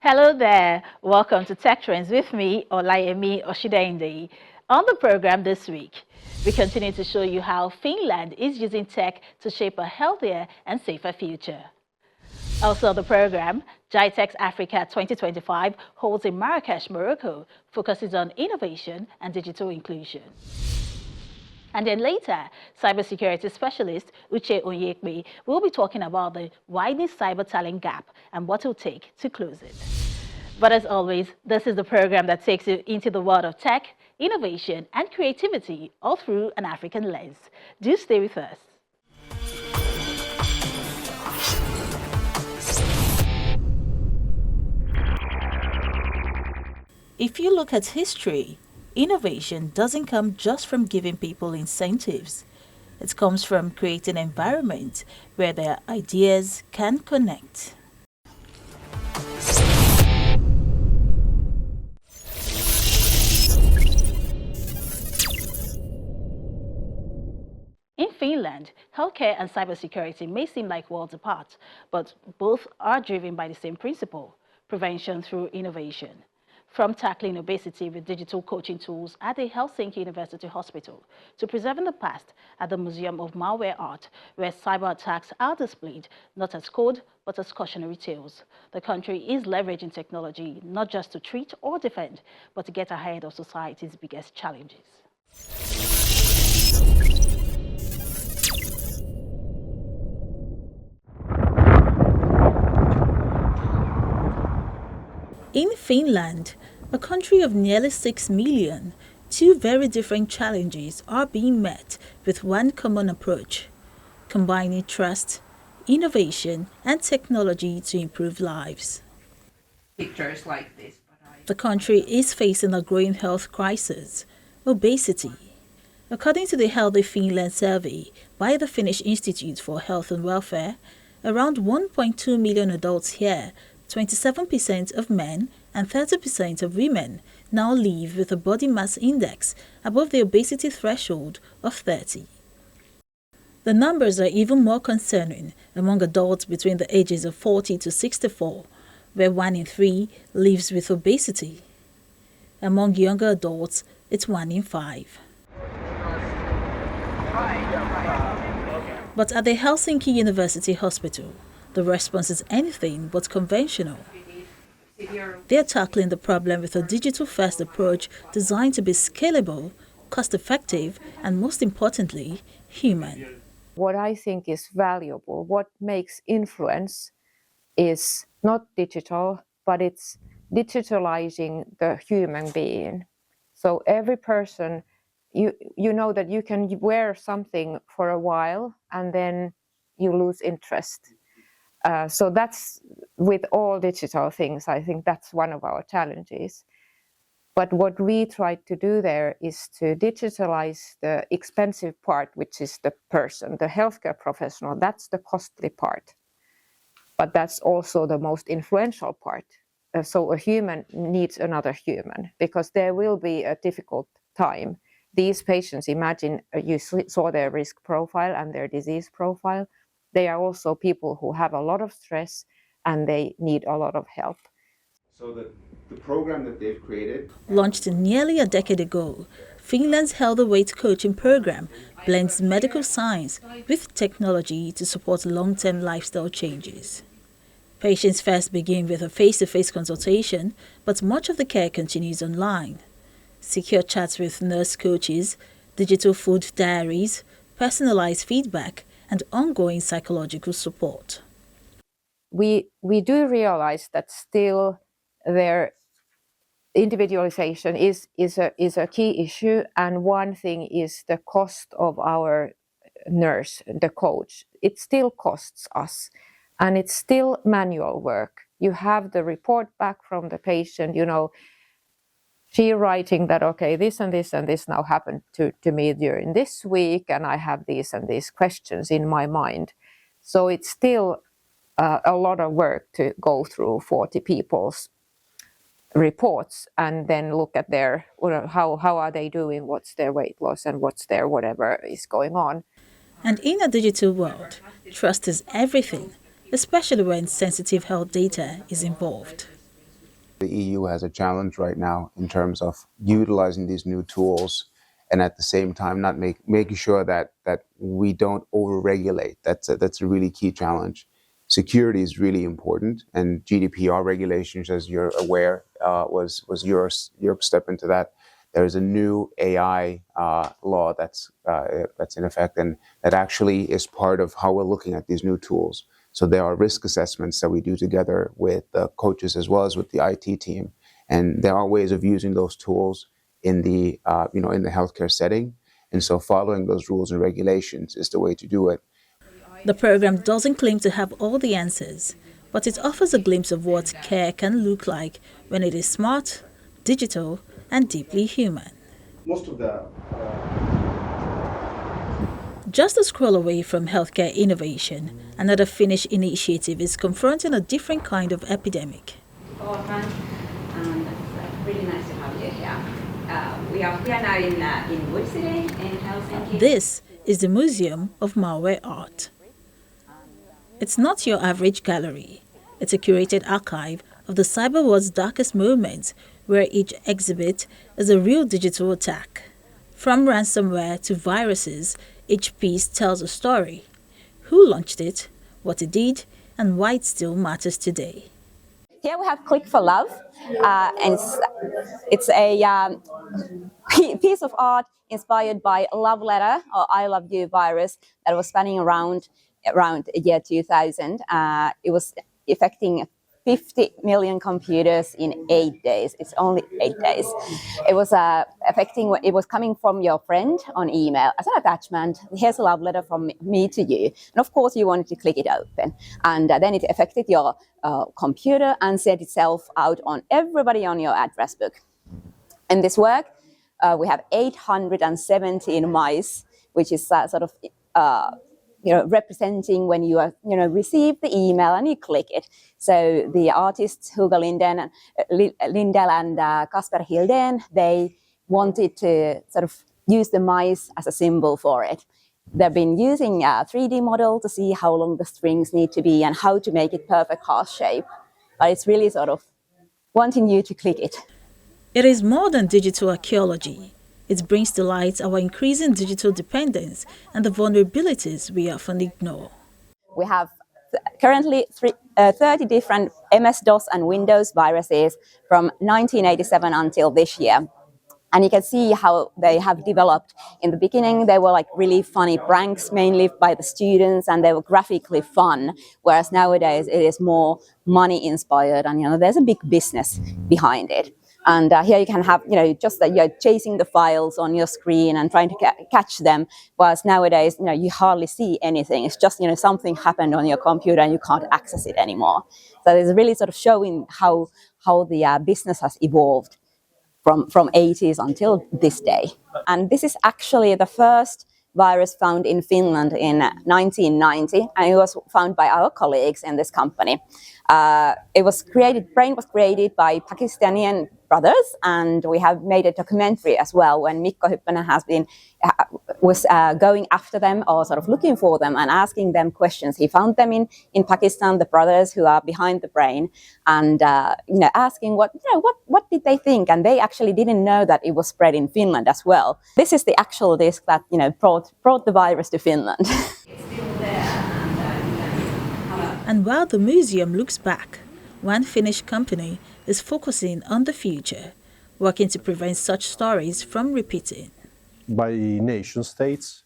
Hello there. Welcome to Tech Trends with me, Olayemi Oshidende. On the program this week, we continue to show you how Finland is using tech to shape a healthier and safer future. Also on the program, GITEX Africa 2025 holds in Marrakesh, Morocco, focuses on innovation and digital inclusion. And then later, cybersecurity specialist Uche Onyekpe will be talking about the widening cyber talent gap and what it will take to close it. But as always, this is the program that takes you into the world of tech, innovation, and creativity all through an African lens. Do stay with us. If you look at history, innovation doesn't come just from giving people incentives. It comes from creating an environment where their ideas can connect. In Finland, healthcare and cybersecurity may seem like worlds apart, but both are driven by the same principle: prevention through innovation. From tackling obesity with digital coaching tools at the Helsinki University Hospital to preserving the past at the Museum of Malware Art, where cyber attacks are displayed not as code but as cautionary tales. The country is leveraging technology not just to treat or defend, but to get ahead of society's biggest challenges. In Finland, a country of nearly 6 million, two very different challenges are being met with one common approach: combining trust, innovation, and technology to improve lives. Pictures like this. The country is facing a growing health crisis: obesity. According to the Healthy Finland survey by the Finnish Institute for Health and Welfare, around 1.2 million adults here, 27% of men and 30% of women, now live with a body mass index above the obesity threshold of 30. The numbers are even more concerning among adults between the ages of 40 to 64, where 1 in 3 lives with obesity. Among younger adults, it's 1 in 5. But at the Helsinki University Hospital, the response is anything but conventional. They are tackling the problem with a digital-first approach designed to be scalable, cost-effective, and most importantly, human. What I think is valuable, what makes influence, is not digital, but it's digitalizing the human being. So every person, you know that you can wear something for a while and then you lose interest. So that's with all digital things. I think that's one of our challenges. But what we tried to do there is to digitalize the expensive part, which is the person, the healthcare professional. That's the costly part. But that's also the most influential part. So a human needs another human, because there will be a difficult time. These patients, imagine you saw their risk profile and their disease profile. They are also people who have a lot of stress and they need a lot of help. So the program that they've created, launched nearly a decade ago, Finland's Healthy Weight Coaching program blends medical science with technology to support long-term lifestyle changes. Patients first begin with a face-to-face consultation, but much of the care continues online. Secure chats with nurse coaches, digital food diaries, personalized feedback, and ongoing psychological support. We do realize that still their individualization is a key issue, and one thing is the cost of our nurse, the coach. It still costs us, and it's still manual work. You have the report back from the patient, she writing that, okay, this and this and this now happened to me during this week, and I have these and these questions in my mind. So it's still a lot of work to go through 40 people's reports and then look at their, how are they doing, what's their weight loss, and what's their whatever is going on. And in a digital world, trust is everything, especially when sensitive health data is involved. The EU has a challenge right now in terms of utilizing these new tools and at the same time not making sure that we don't over-regulate. That's a really key challenge. Security is really important, and GDPR regulations, as you're aware, was Europe's step into that. There is a new AI law that's in effect, and that actually is part of how we're looking at these new tools. So there are risk assessments that we do together with the coaches as well as with the IT team, and there are ways of using those tools in the in the healthcare setting. And so following those rules and regulations is the way to do it. The program doesn't claim to have all the answers, but it offers a glimpse of what care can look like when it is smart, digital, and deeply human. Most of the Just a scroll away from healthcare innovation, another Finnish initiative is confronting a different kind of epidemic. And it's really nice to have you here. We are here now in Obesity in Helsinki. This is the Museum of Malware Art. It's not your average gallery. It's a curated archive of the cyber world's darkest moments, where each exhibit is a real digital attack. From ransomware to viruses, each piece tells a story. Who launched it, what it did, and why it still matters today. Here we have Click for Love, and it's a piece of art inspired by a love letter or I love you virus that was spanning around the year 2000. It was affecting 50 million computers in 8 days. It's only 8 days. It was it was coming from your friend on email as an attachment. Here's a love letter from me to you. And of course you wanted to click it open. And then it affected your computer and sent itself out on everybody on your address book. In this work, we have 817 mice, which is sort of representing when you receive the email and you click it. So the artists Hugo Lindell and Kasper Hilden, they wanted to sort of use the mice as a symbol for it. They've been using a 3D model to see how long the strings need to be and how to make it perfect heart shape. But it's really sort of wanting you to click it. It is more than digital archaeology. It brings to light our increasing digital dependence and the vulnerabilities we often ignore. We have currently 30 different MS-DOS and Windows viruses from 1987 until this year. And you can see how they have developed. In the beginning, they were like really funny pranks, mainly by the students, and they were graphically fun. Whereas nowadays, it is more money-inspired, and there's a big business behind it. And here you can have, just that you're chasing the files on your screen and trying to catch them. Whereas nowadays, you hardly see anything. It's just, something happened on your computer and you can't access it anymore. So it's really sort of showing how the business has evolved from 80s until this day. And this is actually the first virus found in Finland in 1990, and it was found by our colleagues in this company. Brain was created by Pakistani brothers, and we have made a documentary as well when Mikko Hyppönen was going after them or sort of looking for them and asking them questions. He found them in Pakistan, the brothers who are behind the brain, and asking what did they think, and they actually didn't know that it was spread in Finland as well. This is the actual disk that brought the virus to Finland. And while the museum looks back, one Finnish company is focusing on the future, working to prevent such stories from repeating. By nation states.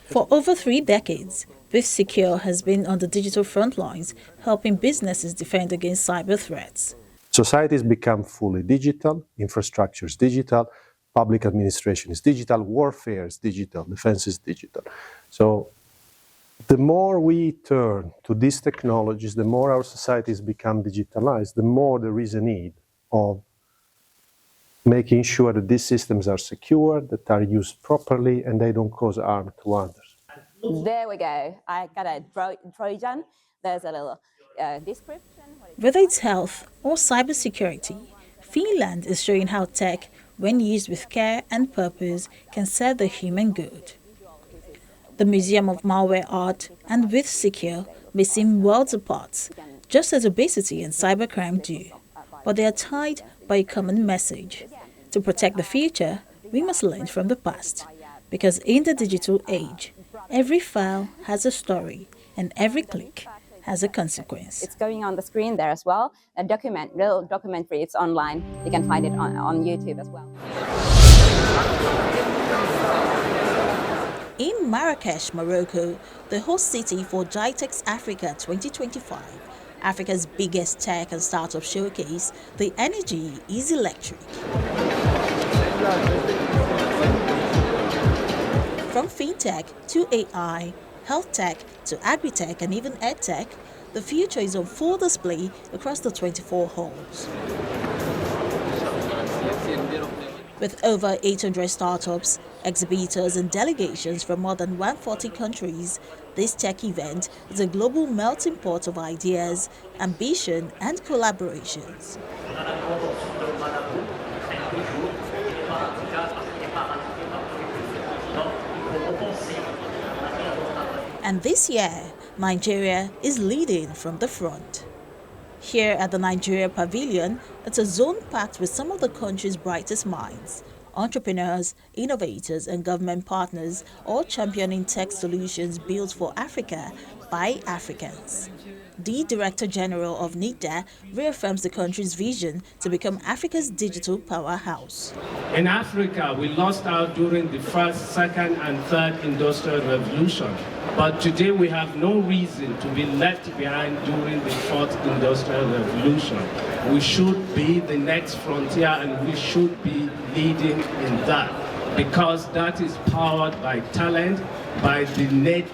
For over 3 decades, WithSecure has been on the digital front lines, helping businesses defend against cyber threats. Societies become fully digital, infrastructure is digital, public administration is digital, warfare is digital, defense is digital. So the more we turn to these technologies, the more our societies become digitalized, the more there is a need of making sure that these systems are secure, that are used properly, and they don't cause harm to others. There we go. I got a Trojan. There's a little description. Whether it's health or cybersecurity, Finland is showing how tech, when used with care and purpose, can serve the human good. The Museum of Malware Art and WithSecure may seem worlds apart, just as obesity and cybercrime do. but they are tied by a common message. To protect the future, we must learn from the past. Because in the digital age, every file has a story and every click has a consequence. It's going on the screen there as well. A little documentary, it's online. You can find it on YouTube as well. In Marrakesh, Morocco, the host city for GITEX Africa 2025, Africa's biggest tech and startup showcase, the energy is electric. From fintech to AI, health tech to agri-tech and even edtech, the future is on full display across the 24 halls. With over 800 startups, exhibitors and delegations from more than 140 countries, this tech event is a global melting pot of ideas, ambition and collaborations. And this year, Nigeria is leading from the front. Here at the Nigeria Pavilion, it's a zone packed with some of the country's brightest minds, entrepreneurs, innovators and government partners, all championing tech solutions built for Africa by Africans. The Director General of NIDA reaffirms the country's vision to become Africa's digital powerhouse. In Africa, we lost out during the first, second and third industrial revolution. But today we have no reason to be left behind during the fourth industrial revolution. We should be the next frontier and we should be leading in that, because that is powered by talent, by the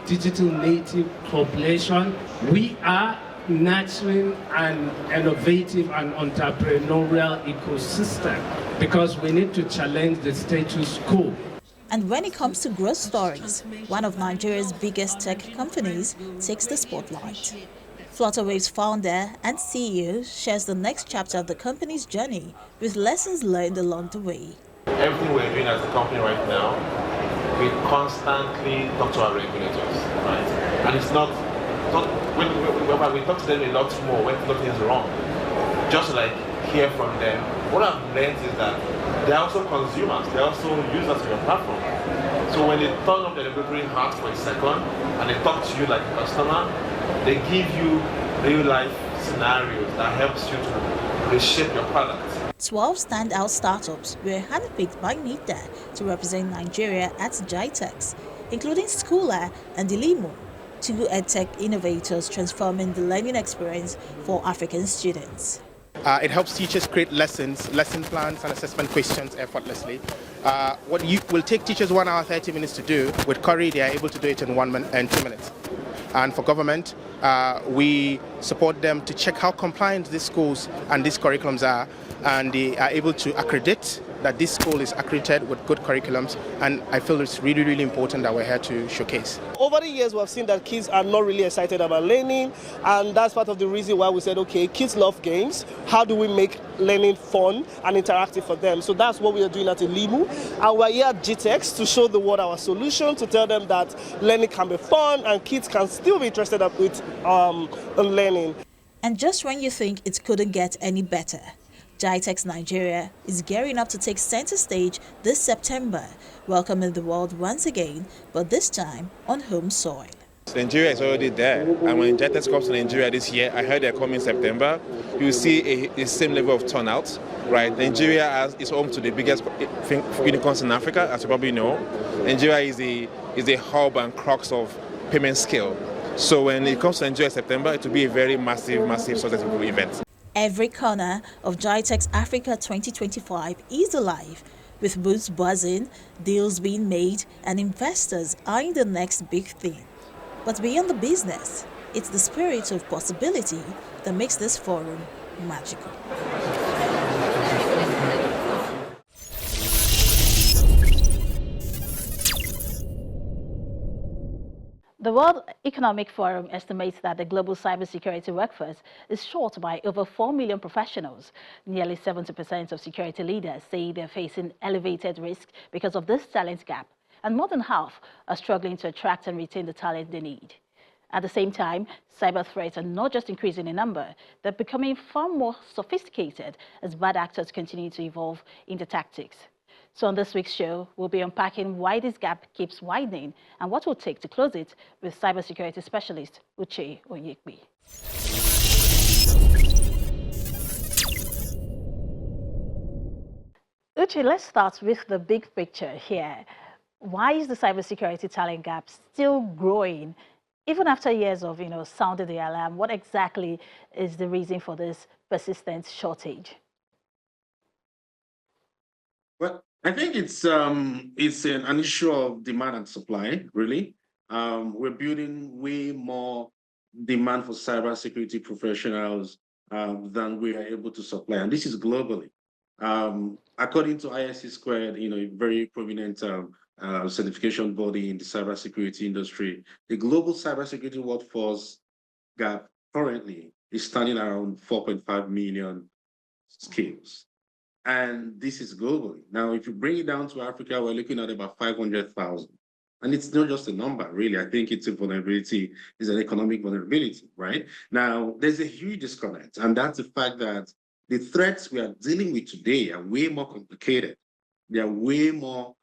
digital native population. We are nurturing an innovative and entrepreneurial ecosystem because we need to challenge the status quo. And when it comes to growth stories, one of Nigeria's biggest tech companies takes the spotlight. Flutterwave's founder and CEO shares the next chapter of the company's journey with lessons learned along the way. Everything we're doing as a company right now, we constantly talk to our regulators, right? And it's not when we talk to them a lot more when nothing is wrong, just to like hear from them. What I've learned is that they're also consumers, they're also users of your platform. So when they turn up their regulatory hat for a second and they talk to you like a customer, they give you real life scenarios that helps you to reshape your product. 12 standout startups were handpicked by NIDA to represent Nigeria at GITEX, including Schooler and Delimo, two edtech innovators transforming the learning experience for African students. It helps teachers create lesson plans and assessment questions effortlessly. What will take teachers 1 hour 30 minutes to do, with Curry they are able to do it in 1 minute and 2 minutes. And for government, we support them to check how compliant these schools and these curriculums are, and they are able to accredit that this school is accredited with good curriculums, and I feel it's really, really important that we're here to showcase. Over the years, we've seen that kids are not really excited about learning, and that's part of the reason why we said, okay, kids love games. How do we make learning fun and interactive for them? So that's what we are doing at Elimu. And we're here at GITEX to show the world our solution, to tell them that learning can be fun and kids can still be interested in learning. And just when you think it couldn't get any better, GITEX Nigeria is gearing up to take center stage this September, welcoming the world once again, but this time on home soil. Nigeria is already there, and when GITEX comes to Nigeria this year, I heard they're coming in September, you see the same level of turnout, right? Nigeria is home to the biggest unicorns in Africa, as you probably know. Nigeria is a hub and crux of payment scale. So when it comes to Nigeria September, it will be a very massive, successful event. Every corner of GITEX Africa 2025 is alive, with booths buzzing, deals being made, and investors eyeing the next big thing. But beyond the business, it's the spirit of possibility that makes this forum magical. The World Economic Forum estimates that the global cybersecurity workforce is short by over 4 million professionals. Nearly 70% of security leaders say they're facing elevated risk because of this talent gap, and more than half are struggling to attract and retain the talent they need. At the same time, cyber threats are not just increasing in number, they're becoming far more sophisticated as bad actors continue to evolve in the tactics. So on this week's show, we'll be unpacking why this gap keeps widening and what will take to close it with cybersecurity specialist Uche Onyekpe. Uche, let's start with the big picture here. Why is the cybersecurity talent gap still growing, even after years of, sounding the alarm? What exactly is the reason for this persistent shortage? Well, I think it's an issue of demand and supply, really. We're building way more demand for cybersecurity professionals than we are able to supply, and this is globally. According to ISC Squared, a very prominent certification body in the cybersecurity industry, the global cybersecurity workforce gap currently is standing around 4.5 million skills. And this is globally. Now, if you bring it down to Africa, we're looking at about 500,000. And it's not just a number, really. I think it's a vulnerability, it's an economic vulnerability, right? Now, there's a huge disconnect, and that's the fact that the threats we are dealing with today are way more complicated. They are way more,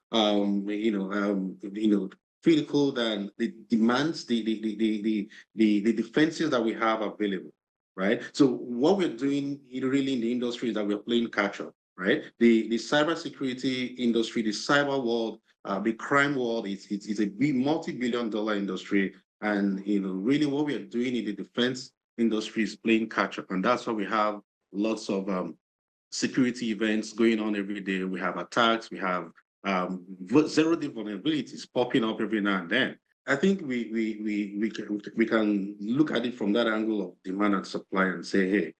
critical than the demands, the defenses that we have available, right? So what we're doing really in the industry is that we're playing catch up, right? The cybersecurity industry, the cyber world, the crime world, it's a big multi-billion-dollar industry, and really what we are doing in the defense industry is playing catch up, and that's why we have lots of security events going on every day. We have attacks, we have zero-day vulnerabilities popping up every now and then. I think we can look at it from that angle of demand and supply and say, hey,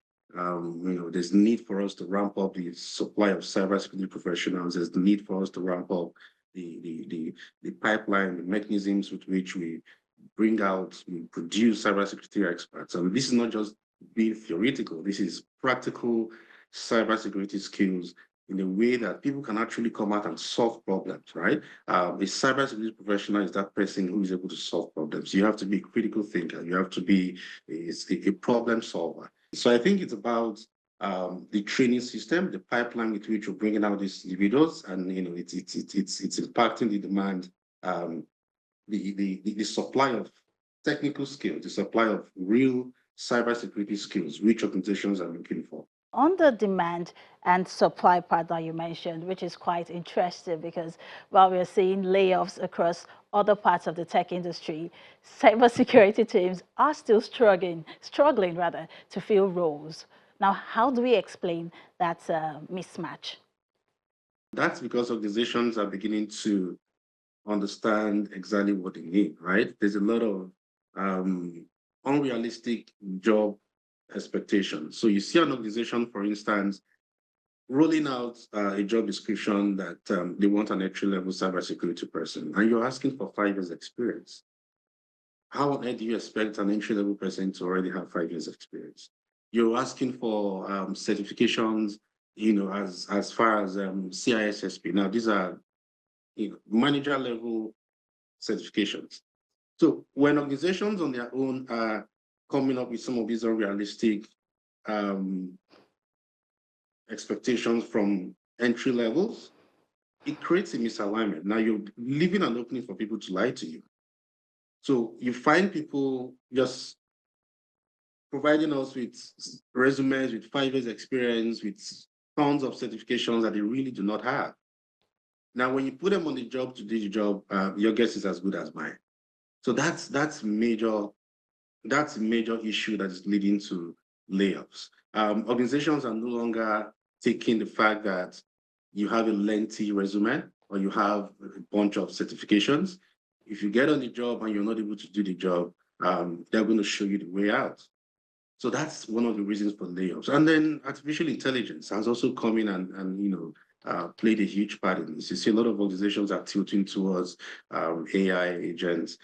there's need for us to ramp up the supply of cybersecurity professionals. There's the need for us to ramp up the pipeline, the mechanisms with which we bring out, we produce cybersecurity experts. And this is not just being theoretical. This is practical cybersecurity skills in a way that people can actually come out and solve problems, right? A cybersecurity professional is that person who is able to solve problems. You have to be a critical thinker. You have to be a problem solver. So I think it's about the training system, the pipeline with which we're bringing out these individuals, and it's impacting the demand, the supply of technical skills, the supply of real cybersecurity skills, which organizations are looking for. On the demand and supply part that you mentioned, which is quite interesting because while we're seeing layoffs across other parts of the tech industry, cybersecurity teams are still struggling to fill roles. Now, how do we explain that mismatch? That's because organizations are beginning to understand exactly what they need, right? There's a lot of unrealistic job expectations. So you see an organization, for instance, rolling out a job description that they want an entry-level cybersecurity person, and you're asking for 5 years experience. How on earth do you expect an entry-level person to already have 5 years experience? You're asking for certifications, as far as CISSP. Now, these are manager level certifications. So when organizations on their own are coming up with some of these unrealistic expectations from entry levels, it creates a misalignment. Now you're leaving an opening for people to lie to you. So you find people just providing us with resumes with 5 years experience, with tons of certifications that they really do not have. Now, when you put them on the job to do the job, your guess is as good as mine. So that's a major issue that is leading to layoffs. Organizations are no longer taking the fact that you have a lengthy resume or you have a bunch of certifications. If you get on the job and you're not able to do the job, they're going to show you the way out. So that's one of the reasons for layoffs. And then artificial intelligence has also come in and played a huge part in this. You see a lot of organizations are tilting towards AI agents,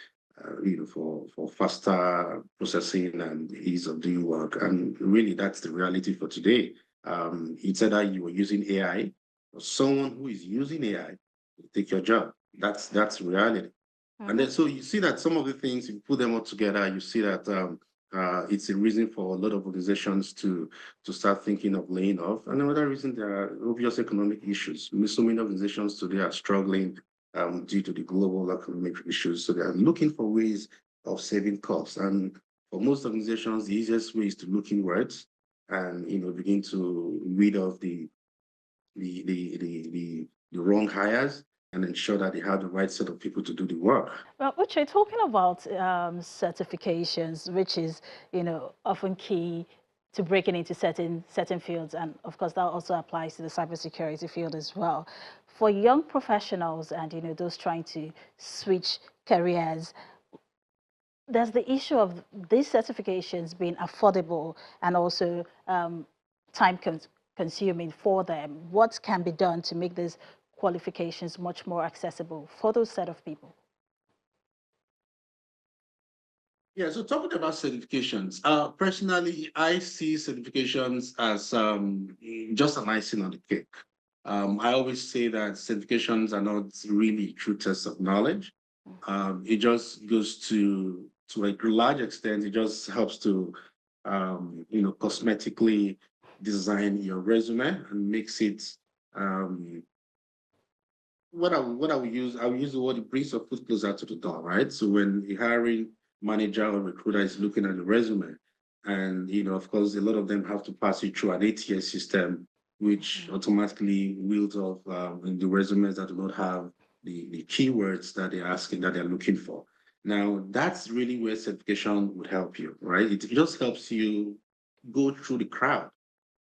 for faster processing and ease of doing work. And really, that's the reality for today. It's either you are using AI or someone who is using AI to take your job. That's reality. And then so you see that some of the things, if you put them all together, you see that it's a reason for a lot of organizations to start thinking of laying off. And another reason, there are obvious economic issues. So many organizations today are struggling due to the global economic issues. So they are looking for ways of saving costs. And for most organizations, the easiest way is to look inwards and begin to rid off the wrong hires and ensure that they have the right set of people to do the work. Well, Uche, talking about certifications, which is, often key to breaking into certain fields, and of course that also applies to the cybersecurity field as well. For young professionals and those trying to switch careers, there's the issue of these certifications being affordable and also time consuming for them. What can be done to make these qualifications much more accessible for those set of people? Yeah, so talking about certifications, personally, I see certifications as just an icing on the cake. I always say that certifications are not really true tests of knowledge. It just goes to a large extent, it just helps to, cosmetically design your resume and makes it, I will use the word, it brings your foot closer to the door, right? So when a hiring manager or recruiter is looking at the resume, and of course, a lot of them have to pass it through an ATS system, which automatically wheels off the resumes that do not have the keywords that they're asking, that they're looking for. Now, that's really where certification would help you, right? It just helps you go through the crowd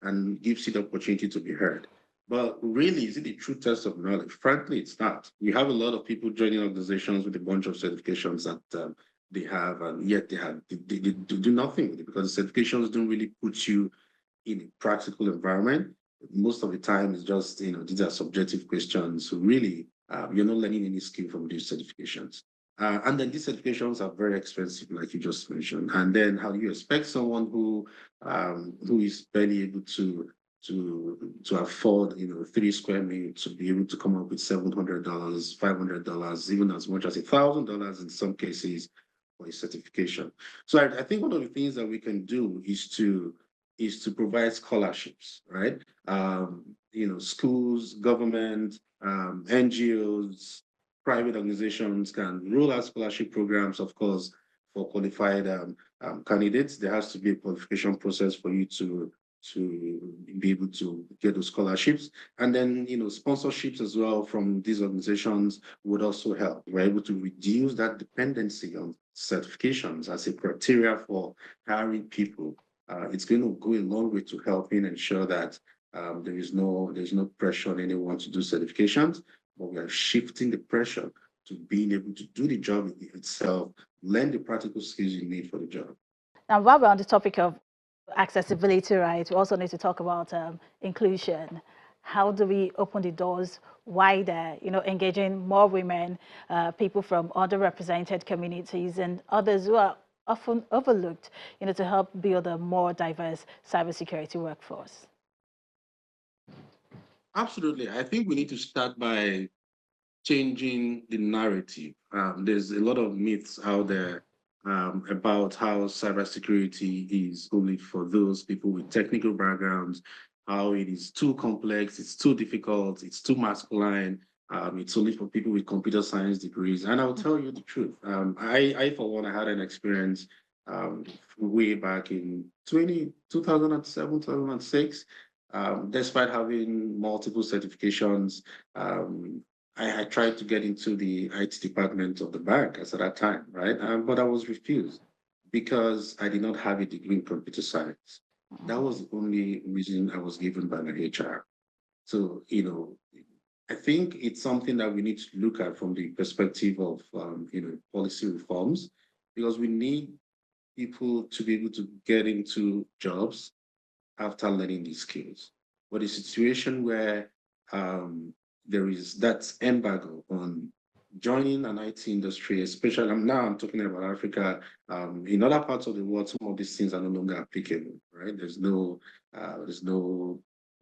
and gives you the opportunity to be heard. But really, is it the true test of knowledge? Frankly, it's not. You have a lot of people joining organizations with a bunch of certifications that they have, and yet they do nothing with it, because certifications don't really put you in a practical environment. Most of the time, it's just, these are subjective questions. So really, you're not learning any skill from these certifications. And then these certifications are very expensive, like you just mentioned. And then how do you expect someone who is barely able to afford 3 square meters to be able to come up with $700, $500, even as much as $1,000 in some cases for a certification? So I think one of the things that we can do is to provide scholarships, right? Schools, government, NGOs, private organizations can roll out scholarship programs, of course, for qualified candidates. There has to be a qualification process for you to be able to get those scholarships. And then, sponsorships as well from these organizations would also help. We're able to reduce that dependency on certifications as a criteria for hiring people. It's going to go a long way to helping ensure that there's no pressure on anyone to do certifications, but we are shifting the pressure to being able to do the job itself, learn the practical skills you need for the job. Now, while we're on the topic of accessibility, right, we also need to talk about inclusion. How do we open the doors wider, engaging more women, people from underrepresented communities and others who are often overlooked, to help build a more diverse cybersecurity workforce? Absolutely. I think we need to start by changing the narrative. There's a lot of myths out there about how cybersecurity is only for those people with technical backgrounds, how it is too complex, it's too difficult, it's too masculine, it's only for people with computer science degrees. And I'll tell you the truth. I, for one, I had an experience way back in 2007, 2006. Despite having multiple certifications, I tried to get into the IT department of the bank at that time, right? But I was refused because I did not have a degree in computer science. That was the only reason I was given by my HR. So, I think it's something that we need to look at from the perspective of, policy reforms, because we need people to be able to get into jobs after learning these skills. But a situation where there is that embargo on joining an IT industry, especially I'm talking about Africa. In other parts of the world, some of these things are no longer applicable, right? There's no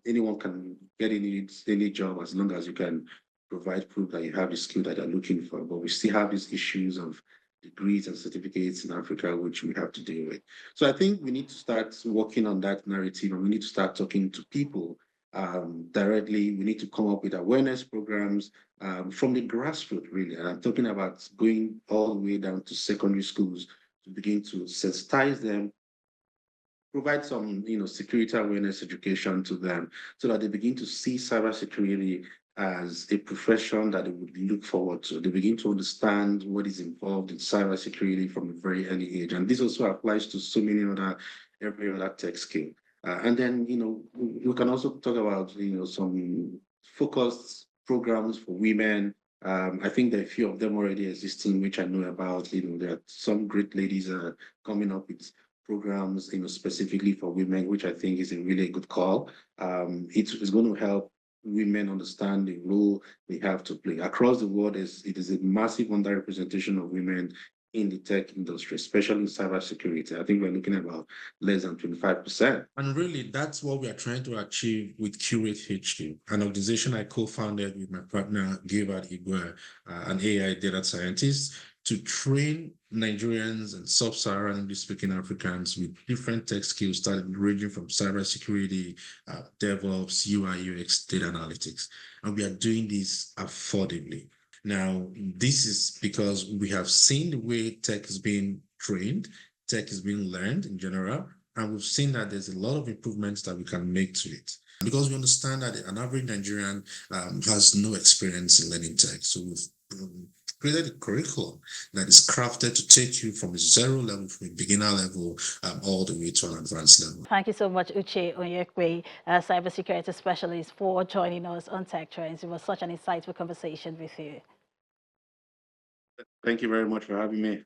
anyone can get any job as long as you can provide proof that you have the skill that they're looking for. But we still have these issues of degrees and certificates in Africa, which we have to deal with. So I think we need to start working on that narrative, and we need to start talking to people directly. We need to come up with awareness programs from the grassroots, really. And I'm talking about going all the way down to secondary schools to begin to sensitize them, provide some, security awareness education to them so that they begin to see cybersecurity as a profession that they would look forward to. They begin to understand what is involved in cybersecurity from a very early age. And this also applies to so many every other tech skill. And then, we can also talk about, some focused programs for women. I think there are a few of them already existing, which I know about. There are some great ladies coming up with programs, specifically for women, which I think is a really good call. It's going to help women understand the role they have to play. Across the world, it is a massive underrepresentation of women in the tech industry, especially in cybersecurity. I think we're looking at about less than 25%. And really, that's what we are trying to achieve with Curate HQ, an organization I co-founded with my partner, Gilbert Igwe, an AI data scientist, to train Nigerians and sub-Saharan English-speaking Africans with different tech skills, starting ranging from cybersecurity, DevOps, UI, UX, data analytics. And we are doing this affordably. Now, this is because we have seen the way tech is being trained, tech is being learned in general, and we've seen that there's a lot of improvements that we can make to it. Because we understand that an average Nigerian has no experience in learning tech. So we've created a curriculum that is crafted to take you from a zero level, from a beginner level, all the way to an advanced level. Thank you so much, Uche Onyekwe, cybersecurity specialist, for joining us on Tech Trends. It was such an insightful conversation with you. Thank you very much for having me.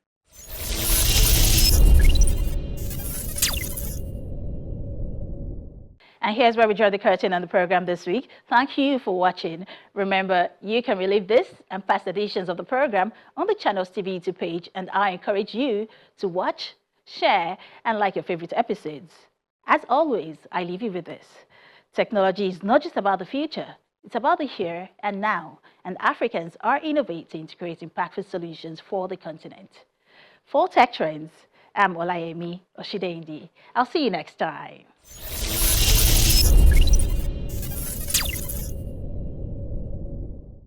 And here's where we draw the curtain on the program this week. Thank you for watching. Remember, you can relive this and past editions of the program on the channel's TV YouTube page, and I encourage you to watch, share, and like your favorite episodes. As always, I leave you with this. Technology is not just about the future, it's about the here and now, and Africans are innovating to create impactful solutions for the continent. For Tech Trends, I'm Olayemi Oshidende. I'll see you next time.